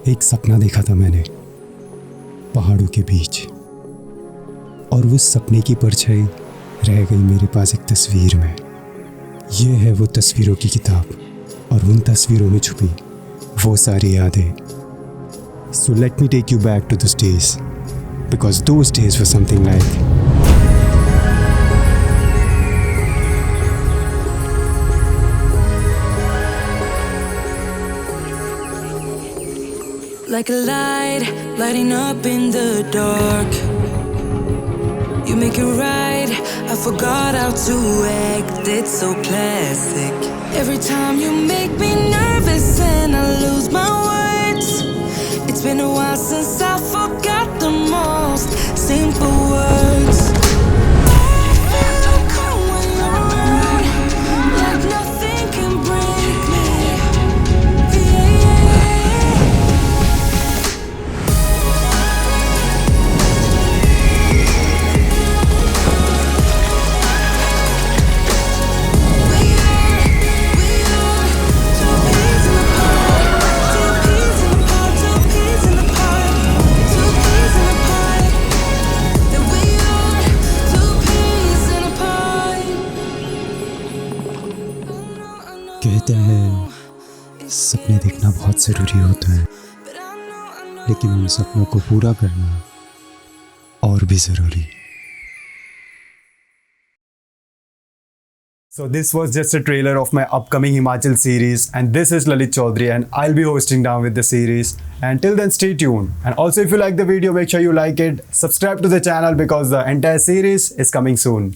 एक सपना देखा था मैंने पहाड़ों के बीच, और उस सपने की परछाई रह गई मेरे पास एक तस्वीर में। ये है वो तस्वीरों की किताब, और उन तस्वीरों में छुपी वो सारी यादें। So let me take you back to those days, because those days were something like like a light lighting up in the dark. You make it right, I forgot how to act. It's so classic. Every time you make me nervous and I lose my words. It's been a while since I forgot the most simple words. कहते हैं सपने देखना बहुत ज़रूरी होता है, लेकिन उन सपनों को पूरा करना और भी ज़रूरी। So this was just a trailer of my upcoming Himachal series, and this is Lalit Chaudhary and I'll be hosting down with the series. And till then, stay tuned. And also, if you like the video, make sure you like it, subscribe to the channel because the entire series is coming soon.